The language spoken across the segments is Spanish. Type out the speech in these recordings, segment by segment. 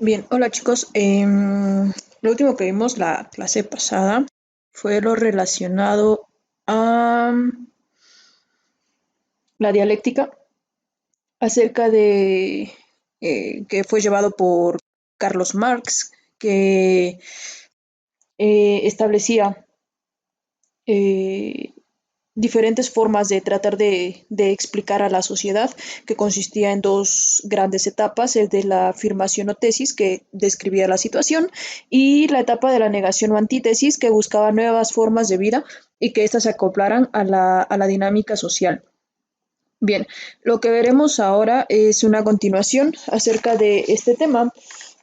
Bien, hola chicos. Lo último que vimos la clase pasada fue lo relacionado a la dialéctica acerca de que fue llevado por Carlos Marx, que establecía eh, diferentes formas de tratar de explicar a la sociedad, que consistía en dos grandes etapas: el de la afirmación o tesis, que describía la situación, y la etapa de la negación o antítesis, que buscaba nuevas formas de vida y que éstas se acoplaran a la dinámica social. Bien, lo que veremos ahora es una continuación acerca de este tema,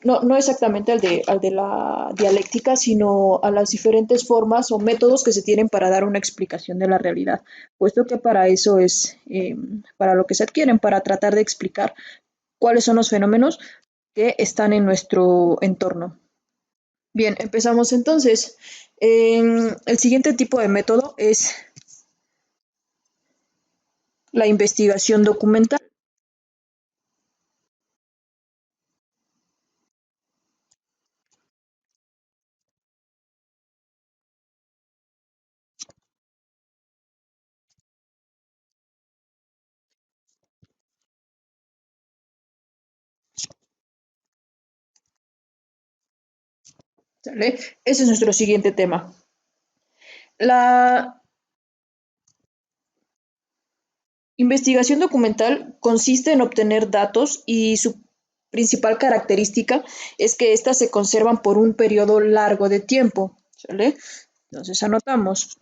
no exactamente al de la dialéctica, sino a las diferentes formas o métodos que se tienen para dar una explicación de la realidad, puesto que para eso es para lo que se adquieren, para tratar de explicar cuáles son los fenómenos que están en nuestro entorno. Bien, empezamos entonces. El siguiente tipo de método es la investigación documental. ¿Sale? Ese es nuestro siguiente tema. La investigación documental consiste en obtener datos y su principal característica es que éstas se conservan por un periodo largo de tiempo. ¿Sale? Entonces anotamos.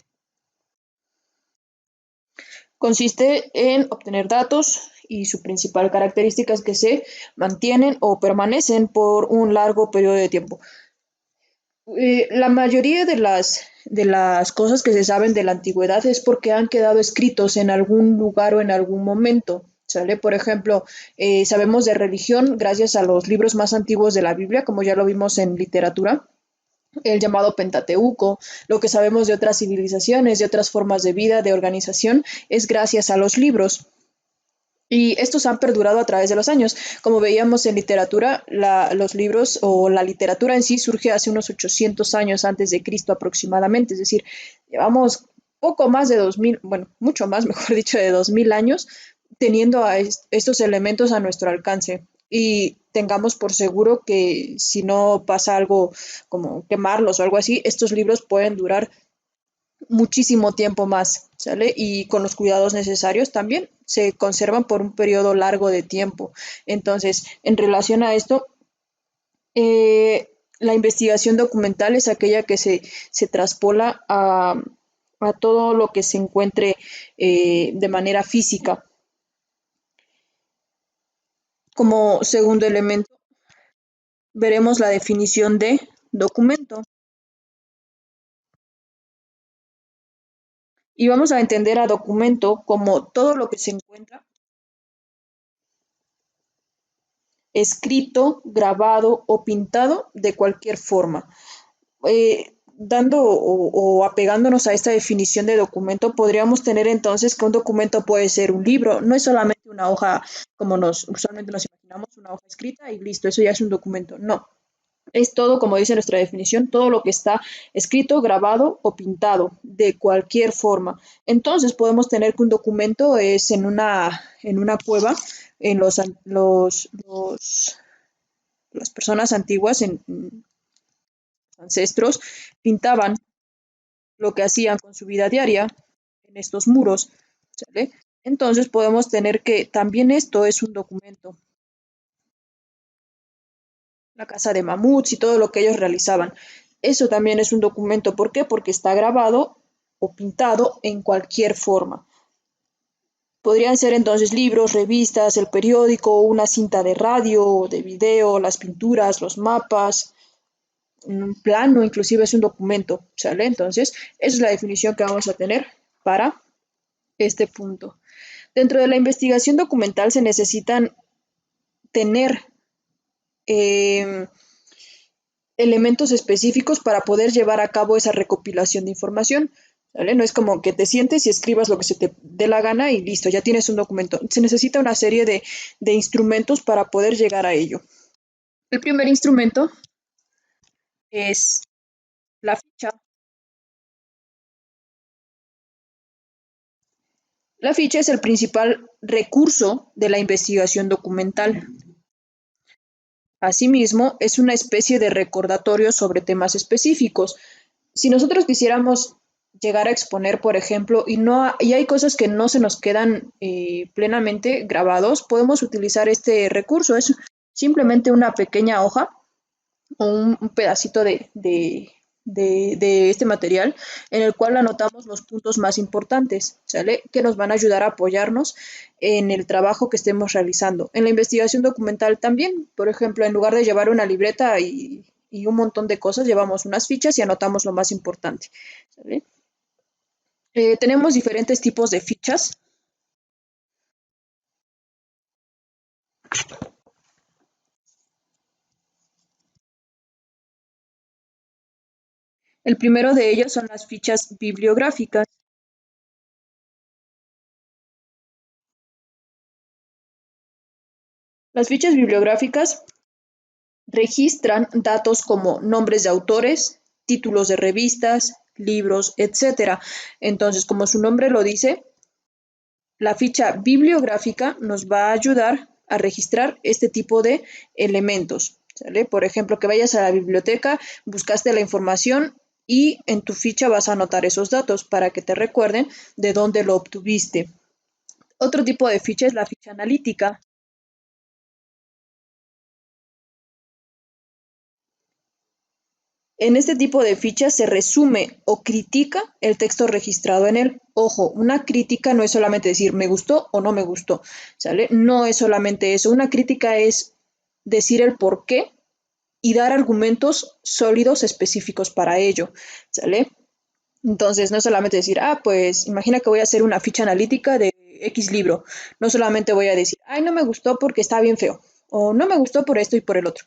Consiste en obtener datos y su principal característica es que se mantienen o permanecen por un largo periodo de tiempo. La mayoría de las cosas que se saben de la antigüedad es porque han quedado escritos en algún lugar o en algún momento. ¿Sale? Por ejemplo, sabemos de religión gracias a los libros más antiguos de la Biblia, como ya lo vimos en literatura, el llamado Pentateuco. Lo que sabemos de otras civilizaciones, de otras formas de vida, de organización, es gracias a los libros. Y estos han perdurado a través de los años. Como veíamos en literatura, los libros o la literatura en sí surge hace unos 800 años antes de Cristo aproximadamente. Es decir, llevamos poco más de 2000, bueno, mucho más, mejor dicho, de 2000 años teniendo a estos elementos a nuestro alcance. Y tengamos por seguro que si no pasa algo como quemarlos o algo así, estos libros pueden durar muchísimo tiempo más, ¿sale? Y con los cuidados necesarios también se conservan por un periodo largo de tiempo. Entonces, en relación a esto, la investigación documental es aquella que se traspola a todo lo que se encuentre de manera física. Como segundo elemento, veremos la definición de documento. Y vamos a entender a documento como todo lo que se encuentra escrito, grabado o pintado de cualquier forma. Dando o apegándonos a esta definición de documento, podríamos tener entonces que un documento puede ser un libro, no es solamente una hoja como usualmente nos imaginamos, una hoja escrita y listo, eso ya es un documento. No, es todo, como dice nuestra definición, todo lo que está escrito, grabado o pintado de cualquier forma. Entonces podemos tener que un documento es en una cueva, en las personas antiguas, en ancestros, pintaban lo que hacían con su vida diaria en estos muros, ¿sale? Entonces podemos tener que también esto es un documento, la caza de mamuts y todo lo que ellos realizaban. Eso también es un documento. ¿Por qué? Porque está grabado o pintado en cualquier forma. Podrían ser entonces libros, revistas, el periódico, una cinta de radio, de video, las pinturas, los mapas, un plano, inclusive es un documento, ¿sale? Entonces, esa es la definición que vamos a tener para este punto. Dentro de la investigación documental se necesitan tener eh, elementos específicos para poder llevar a cabo esa recopilación de información. ¿Vale? No es como que te sientes y escribas lo que se te dé la gana y listo, ya tienes un documento. Se necesita una serie de instrumentos para poder llegar a ello. El primer instrumento es la ficha. La ficha es el principal recurso de la investigación documental. Asimismo, es una especie de recordatorio sobre temas específicos. Si nosotros quisiéramos llegar a exponer, por ejemplo, y hay cosas que no se nos quedan plenamente grabados, podemos utilizar este recurso. Es simplemente una pequeña hoja o un pedacito de este material en el cual anotamos los puntos más importantes, ¿sale? Que nos van a ayudar a apoyarnos en el trabajo que estemos realizando. En la investigación documental también, por ejemplo, en lugar de llevar una libreta y un montón de cosas, llevamos unas fichas y anotamos lo más importante, ¿sale? Tenemos diferentes tipos de fichas. El primero de ellos son las fichas bibliográficas. Las fichas bibliográficas registran datos como nombres de autores, títulos de revistas, libros, etcétera. Entonces, como su nombre lo dice, la ficha bibliográfica nos va a ayudar a registrar este tipo de elementos, ¿sale? Por ejemplo, que vayas a la biblioteca, buscaste la información y en tu ficha vas a anotar esos datos para que te recuerden de dónde lo obtuviste. Otro tipo de ficha es la ficha analítica. En este tipo de fichas se resume o critica el texto registrado en él. Ojo, una crítica no es solamente decir me gustó o no me gustó, ¿sale? No es solamente eso. Una crítica es decir el por qué y dar argumentos sólidos específicos para ello, ¿sale? Entonces, no es solamente decir, pues imagina que voy a hacer una ficha analítica de X libro. No solamente voy a decir, ay, no me gustó porque está bien feo, o no me gustó por esto y por el otro.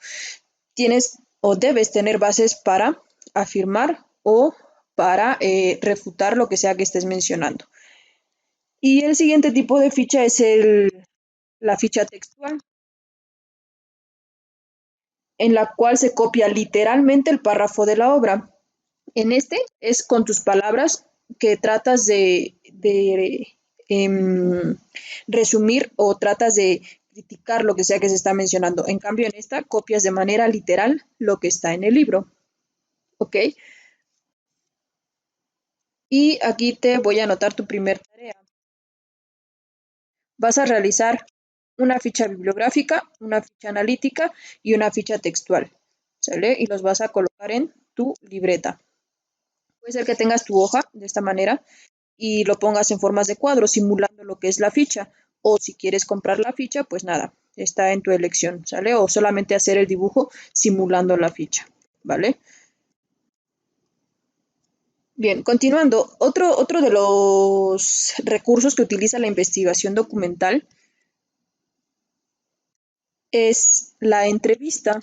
Tienes o debes tener bases para afirmar o para refutar lo que sea que estés mencionando. Y el siguiente tipo de ficha es la ficha textual, en la cual se copia literalmente el párrafo de la obra. En este es con tus palabras que tratas de resumir o tratas de criticar lo que sea que se está mencionando. En cambio, en esta copias de manera literal lo que está en el libro. ¿Ok? Y aquí te voy a anotar tu primer tarea. Vas a realizar una ficha bibliográfica, una ficha analítica y una ficha textual, ¿sale? Y los vas a colocar en tu libreta. Puede ser que tengas tu hoja de esta manera y lo pongas en formas de cuadros, simulando lo que es la ficha. O si quieres comprar la ficha, pues nada, está en tu elección, ¿sale? O solamente hacer el dibujo simulando la ficha, ¿vale? Bien, continuando, otro de los recursos que utiliza la investigación documental es la entrevista.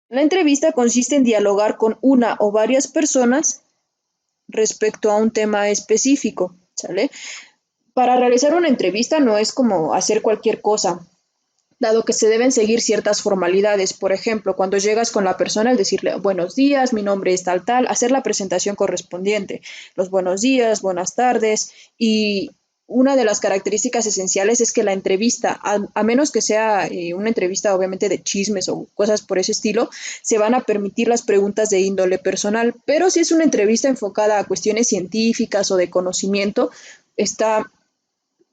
La entrevista consiste en dialogar con una o varias personas respecto a un tema específico, ¿sale? Para realizar una entrevista no es como hacer cualquier cosa, dado que se deben seguir ciertas formalidades. Por ejemplo, cuando llegas con la persona, el decirle buenos días, mi nombre es tal, tal, hacer la presentación correspondiente, los buenos días, buenas tardes, y una de las características esenciales es que la entrevista, a menos que sea una entrevista obviamente de chismes o cosas por ese estilo, se van a permitir las preguntas de índole personal, pero si es una entrevista enfocada a cuestiones científicas o de conocimiento, está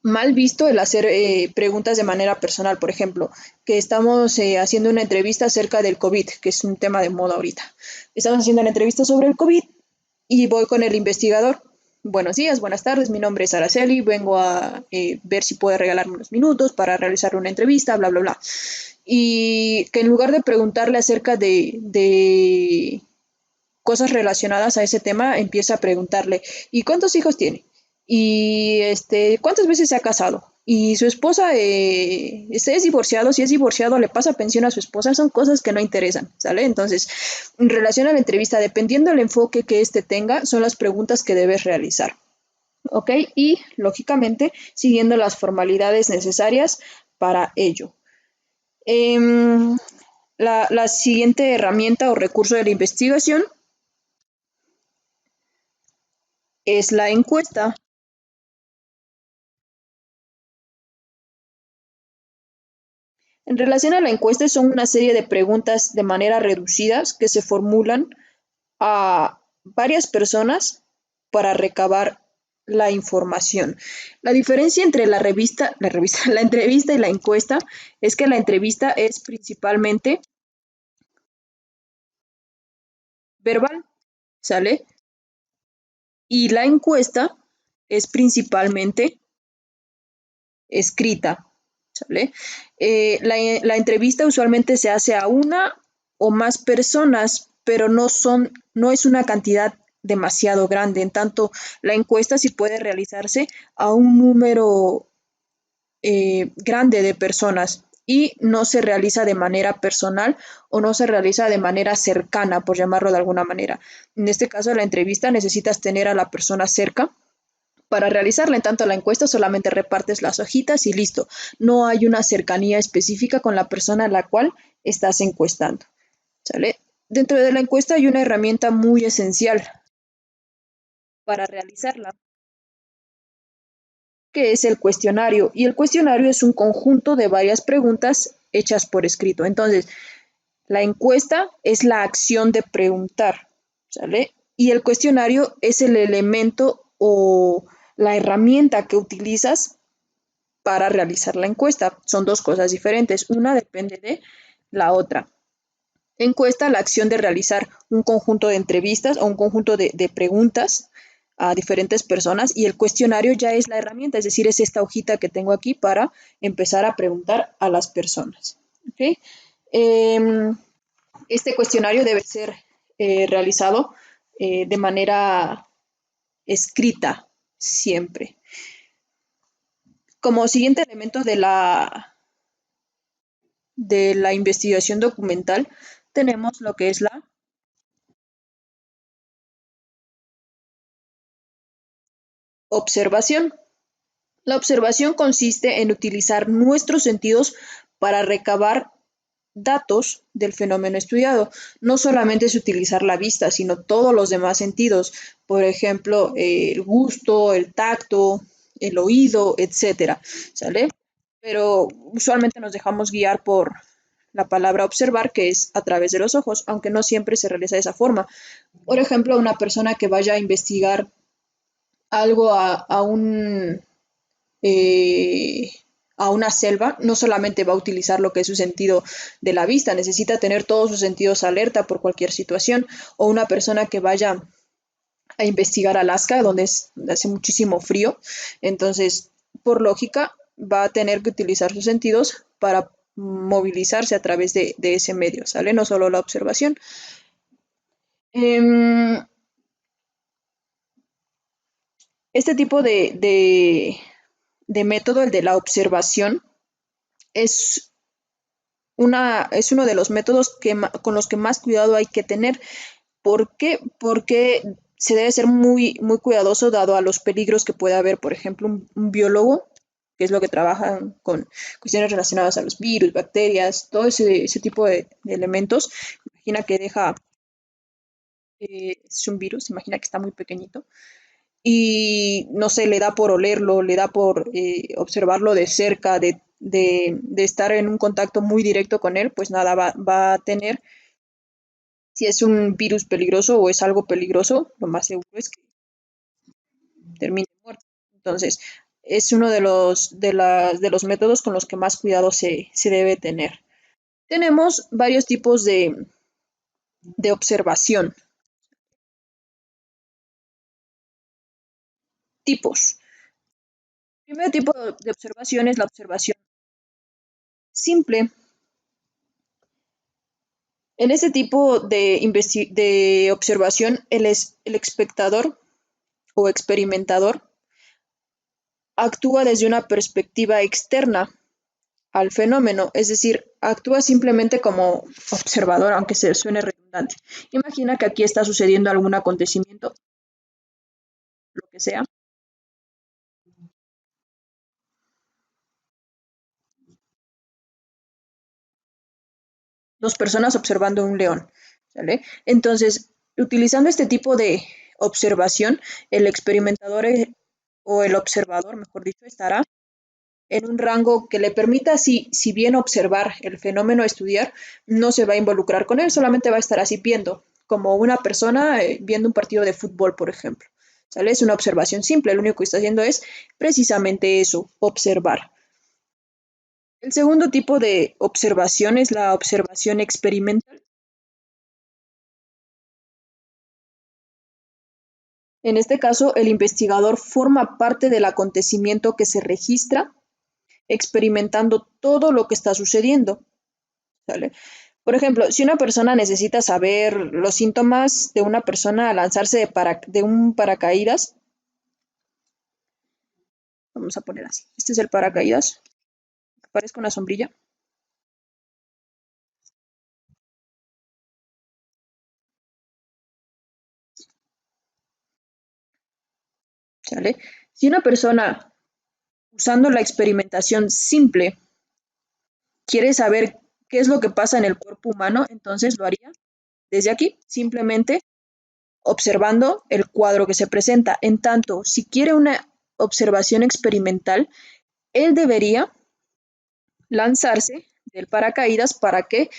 mal visto el hacer preguntas de manera personal, por ejemplo, que estamos haciendo una entrevista acerca del COVID, que es un tema de moda ahorita. Estamos haciendo una entrevista sobre el COVID y voy con el investigador. Buenos días, buenas tardes, mi nombre es Araceli, vengo a ver si puede regalarme unos minutos para realizar una entrevista, bla, bla, bla. Y que en lugar de preguntarle acerca de cosas relacionadas a ese tema, empieza a preguntarle, ¿y cuántos hijos tiene? Y cuántas veces se ha casado. Y su esposa es divorciado, si es divorciado le pasa pensión a su esposa, son cosas que no interesan, ¿sale? Entonces, en relación a la entrevista, dependiendo del enfoque que éste tenga, son las preguntas que debes realizar. ¿ok? Y, lógicamente, siguiendo las formalidades necesarias para ello. Em, la siguiente herramienta o recurso de la investigación es la encuesta. En relación a la encuesta, son una serie de preguntas de manera reducidas que se formulan a varias personas para recabar la información. La diferencia entre la entrevista y la encuesta es que la entrevista es principalmente verbal, ¿sale? Y la encuesta es principalmente escrita, ¿sale? La entrevista usualmente se hace a una o más personas, pero no es una cantidad demasiado grande. En tanto, la encuesta sí puede realizarse a un número grande de personas y no se realiza de manera personal o no se realiza de manera cercana, por llamarlo de alguna manera. En este caso, la entrevista necesitas tener a la persona cerca para realizarla. En tanto, la encuesta solamente repartes las hojitas y listo. No hay una cercanía específica con la persona a la cual estás encuestando. ¿Sale? Dentro de la encuesta hay una herramienta muy esencial para realizarla, que es el cuestionario. Y el cuestionario es un conjunto de varias preguntas hechas por escrito. Entonces, la encuesta es la acción de preguntar, ¿sale? Y el cuestionario es el elemento o la herramienta que utilizas para realizar la encuesta. Son dos cosas diferentes. Una depende de la otra. Encuesta, la acción de realizar un conjunto de entrevistas o un conjunto de preguntas a diferentes personas, y el cuestionario ya es la herramienta, es decir, es esta hojita que tengo aquí para empezar a preguntar a las personas. ¿Okay? Este cuestionario debe ser realizado de manera escrita siempre. Como siguiente elemento de la investigación documental, tenemos lo que es la observación. La observación consiste en utilizar nuestros sentidos para recabar datos del fenómeno estudiado. No solamente es utilizar la vista, sino todos los demás sentidos, por ejemplo, el gusto, el tacto, el oído, etcétera, ¿sale? Pero usualmente nos dejamos guiar por la palabra observar, que es a través de los ojos, aunque no siempre se realiza de esa forma. Por ejemplo, una persona que vaya a investigar algo eh, a una selva, no solamente va a utilizar lo que es su sentido de la vista, necesita tener todos sus sentidos alerta por cualquier situación. O una persona que vaya a investigar Alaska, donde hace muchísimo frío, entonces, por lógica, va a tener que utilizar sus sentidos para movilizarse a través de ese medio, ¿sale? No solo la observación. Eh, este tipo de método, el de la observación, es es uno de los métodos con los que más cuidado hay que tener. ¿Por qué? Porque se debe ser muy cuidadoso dado a los peligros que puede haber. Por ejemplo, un biólogo, que es lo que trabaja con cuestiones relacionadas a los virus, bacterias, todo ese tipo de elementos. Imagina que es un virus, imagina que está muy pequeñito y no sé, le da por olerlo, le da por observarlo de cerca, de estar en un contacto muy directo con él, pues nada, va a tener, si es un virus peligroso o es algo peligroso, lo más seguro es que termine muerto. Entonces, es uno de los métodos con los que más cuidado se debe tener. Tenemos varios tipos de observación. Tipos. El primer tipo de observación es la observación simple. En este tipo de observación, el espectador o experimentador actúa desde una perspectiva externa al fenómeno, es decir, actúa simplemente como observador, aunque se suene redundante. Imagina que aquí está sucediendo algún acontecimiento, lo que sea, dos personas observando un león, ¿sale? Entonces, utilizando este tipo de observación, el experimentador o el observador, mejor dicho, estará en un rango que le permita, si bien observar el fenómeno a estudiar, no se va a involucrar con él, solamente va a estar así viendo, como una persona viendo un partido de fútbol, por ejemplo. ¿Sale? Es una observación simple, lo único que está haciendo es precisamente eso, observar. El segundo tipo de observación es la observación experimental. En este caso, el investigador forma parte del acontecimiento que se registra, experimentando todo lo que está sucediendo. ¿Sale? Por ejemplo, si una persona necesita saber los síntomas de una persona al lanzarse de un paracaídas, vamos a poner así. Este es el paracaídas, que parezca una sombrilla. ¿Sale? Si una persona, usando la experimentación simple, quiere saber qué es lo que pasa en el cuerpo humano, entonces lo haría desde aquí, simplemente observando el cuadro que se presenta. En tanto, si quiere una observación experimental, él debería lanzarse del paracaídas para que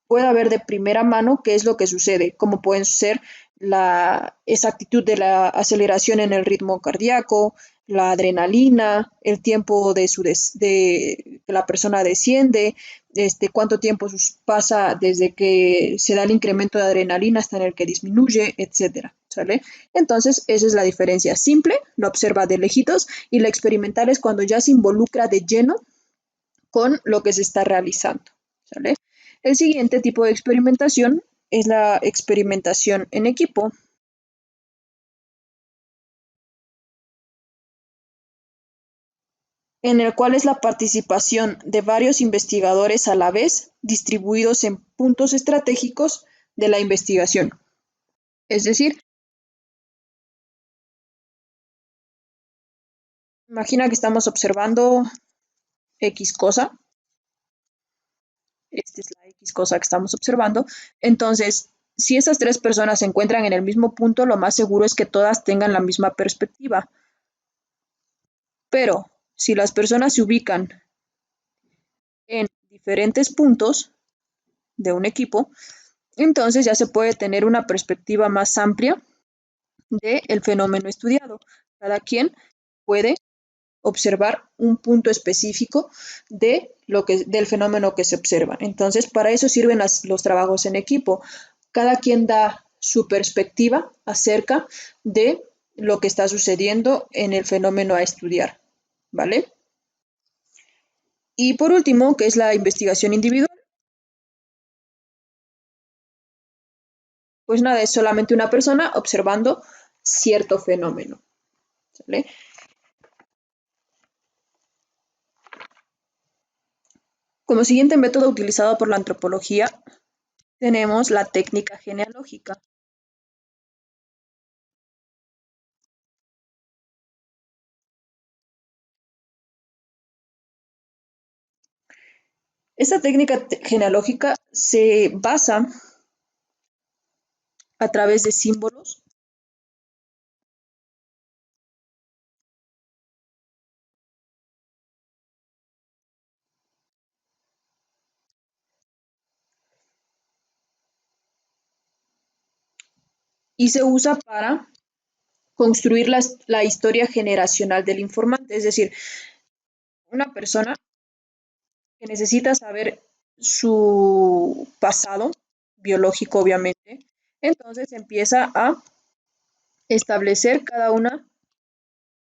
pueda ver de primera mano qué es lo que sucede, como pueden ser la exactitud de la aceleración en el ritmo cardíaco, la adrenalina, el tiempo de que la persona desciende, cuánto tiempo pasa desde que se da el incremento de adrenalina hasta en el que disminuye, etcétera. ¿Sale? Entonces, esa es la diferencia. Simple, lo observa de lejitos, y la experimental es cuando ya se involucra de lleno con lo que se está realizando. ¿Sale? El siguiente tipo de experimentación es la experimentación en equipo, en el cual es la participación de varios investigadores a la vez, distribuidos en puntos estratégicos de la investigación. Es decir, imagina que estamos observando X cosa, esta es la X cosa que estamos observando, entonces, si esas tres personas se encuentran en el mismo punto, lo más seguro es que todas tengan la misma perspectiva. Pero si las personas se ubican en diferentes puntos de un equipo, entonces ya se puede tener una perspectiva más amplia del fenómeno estudiado. Cada quien puede observar un punto específico del fenómeno que se observa. Entonces, para eso sirven los trabajos en equipo. Cada quien da su perspectiva acerca de lo que está sucediendo en el fenómeno a estudiar, ¿vale? Y por último, que es la investigación individual, pues nada, es solamente una persona observando cierto fenómeno, ¿sale? Como siguiente método utilizado por la antropología, tenemos la técnica genealógica. Esta técnica genealógica se basa a través de símbolos y se usa para construir la historia generacional del informante. Es decir, una persona que necesita saber su pasado biológico, obviamente, entonces empieza a establecer cada una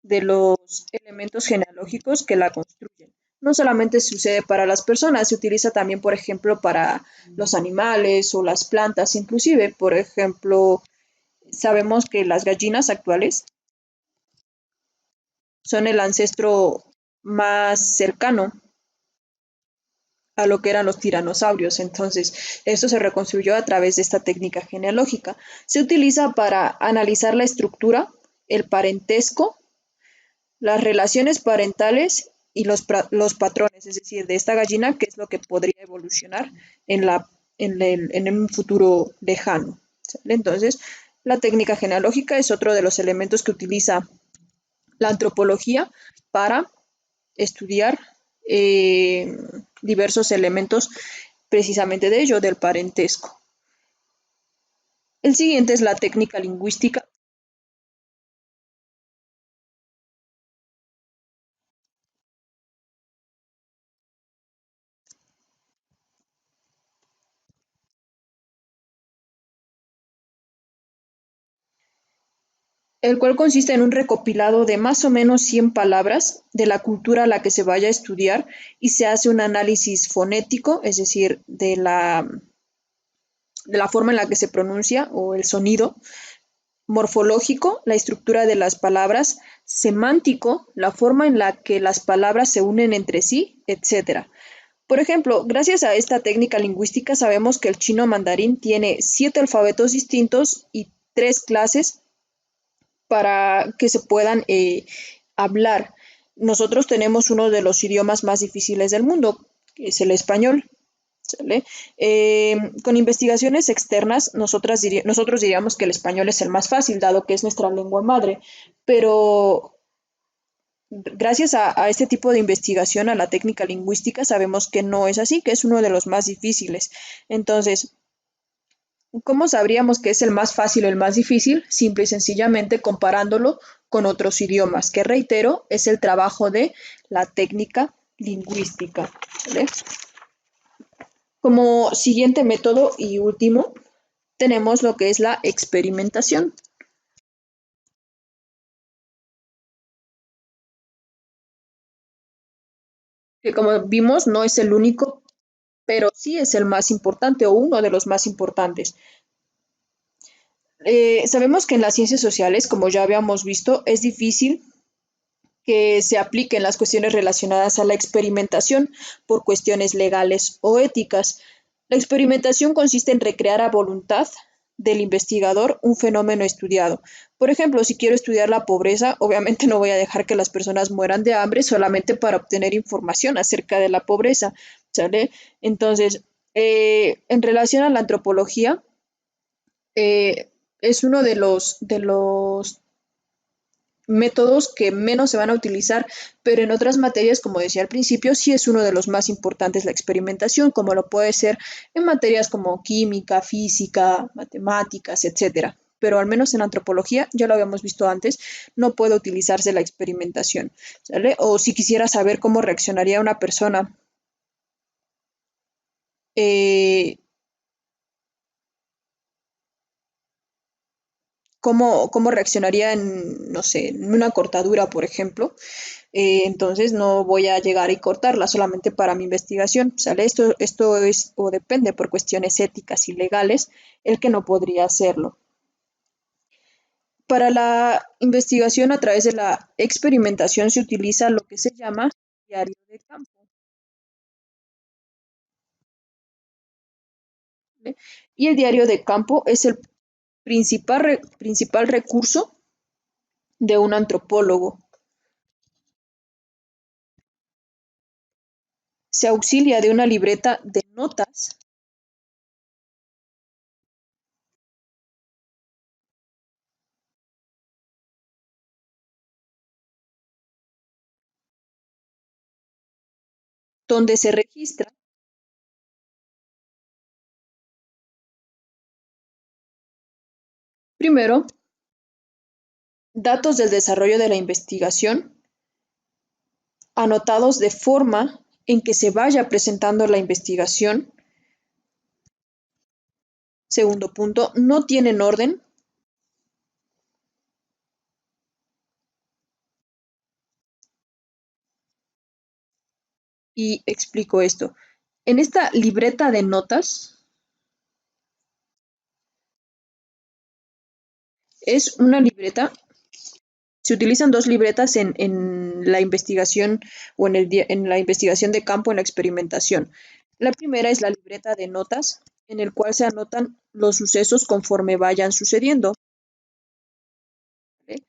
de los elementos genealógicos que la construyen. No solamente sucede para las personas, se utiliza también, por ejemplo, para los animales o las plantas, inclusive, por ejemplo, sabemos que las gallinas actuales son el ancestro más cercano a lo que eran los tiranosaurios. Entonces, esto se reconstruyó a través de esta técnica genealógica. Se utiliza para analizar la estructura, el parentesco, las relaciones parentales y los patrones, es decir, de esta gallina, qué es lo que podría evolucionar en la en un futuro lejano. ¿Sale? Entonces, la técnica genealógica es otro de los elementos que utiliza la antropología para estudiar diversos elementos precisamente de ello, del parentesco. El siguiente es la técnica lingüística, el cual consiste en un recopilado de más o menos 100 palabras de la cultura a la que se vaya a estudiar y se hace un análisis fonético, es decir, de la forma en la que se pronuncia o el sonido, morfológico, la estructura de las palabras, semántico, la forma en la que las palabras se unen entre sí, etcétera. Por ejemplo, gracias a esta técnica lingüística sabemos que el chino mandarín tiene 7 alfabetos distintos y 3 clases para que se puedan hablar. Nosotros tenemos uno de los idiomas más difíciles del mundo, que es el español. ¿Sale? Con investigaciones externas, nosotros diríamos que el español es el más fácil, dado que es nuestra lengua madre, pero gracias a este tipo de investigación, a la técnica lingüística, sabemos que no es así, que es uno de los más difíciles. Entonces, ¿cómo sabríamos que es el más fácil o el más difícil? Simple y sencillamente comparándolo con otros idiomas, que reitero, es el trabajo de la técnica lingüística. ¿Vale? Como siguiente método y último, tenemos lo que es la experimentación, que como vimos no es el único, pero sí es el más importante o uno de los más importantes. Sabemos que en las ciencias sociales, como ya habíamos visto, es difícil que se apliquen las cuestiones relacionadas a la experimentación por cuestiones legales o éticas. La experimentación consiste en recrear a voluntad del investigador un fenómeno estudiado. Por ejemplo, si quiero estudiar la pobreza, obviamente no voy a dejar que las personas mueran de hambre solamente para obtener información acerca de la pobreza, ¿sale? Entonces, en relación a la antropología, es uno de los métodos que menos se van a utilizar, pero en otras materias, como decía al principio, sí es uno de los más importantes la experimentación, como lo puede ser en materias como química, física, matemáticas, etcétera. Pero al menos en antropología, ya lo habíamos visto antes, no puede utilizarse la experimentación, ¿sale? O si quisiera saber cómo reaccionaría una persona eh, cómo reaccionaría en, no sé, en una cortadura, por ejemplo. Entonces no voy a llegar y cortarla solamente para mi investigación. ¿Sale? Esto es o depende por cuestiones éticas y legales el que no podría hacerlo. Para la investigación a través de la experimentación se utiliza lo que se llama diario de campo. ¿Vale? Y el diario de campo es el principal recurso de un antropólogo. Se auxilia de una libreta de notas donde se registra, primero, datos del desarrollo de la investigación, anotados de forma en que se vaya presentando la investigación. Segundo punto, no tienen orden. Y explico esto. En esta libreta de notas es una libreta, se utilizan dos libretas en la investigación o en la investigación de campo, en la experimentación. La primera es la libreta de notas, en el cual se anotan los sucesos conforme vayan sucediendo. ¿Vale?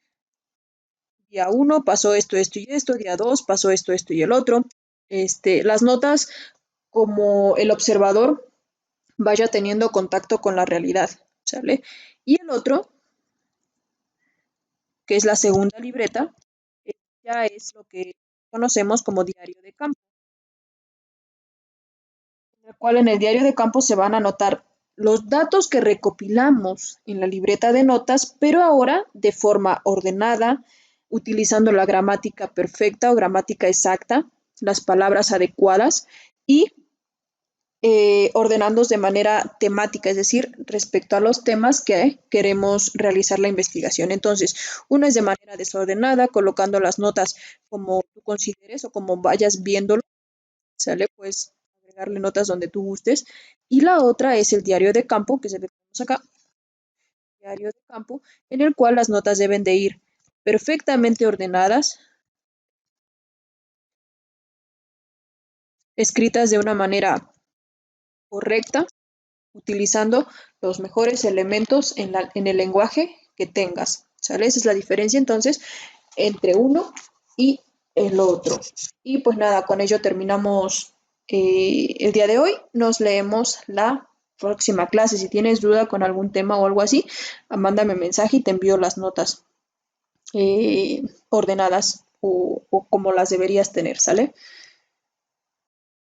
Día uno pasó esto, esto y esto, día 2 pasó esto, esto y el otro. Las notas como el observador vaya teniendo contacto con la realidad, ¿sale? Y el otro, que es la segunda libreta, ya es lo que conocemos como diario de campo, en el cual en el diario de campo se van a anotar los datos que recopilamos en la libreta de notas, pero ahora de forma ordenada, utilizando la gramática perfecta o gramática exacta, las palabras adecuadas y ordenándolos de manera temática, es decir, respecto a los temas que queremos realizar la investigación. Entonces, uno es de manera desordenada, colocando las notas como tú consideres o como vayas viéndolo, ¿sale? Pues agregarle notas donde tú gustes. Y la otra es el diario de campo, que es el que tenemos acá, diario de campo, en el cual las notas deben de ir perfectamente ordenadas, escritas de una manera correcta, utilizando los mejores elementos en el lenguaje que tengas, ¿sale? Esa es la diferencia entonces entre uno y el otro. Y pues nada, con ello terminamos el día de hoy. Nos leemos la próxima clase. Si tienes duda con algún tema o algo así, mándame mensaje y te envío las notas ordenadas o como las deberías tener, ¿sale?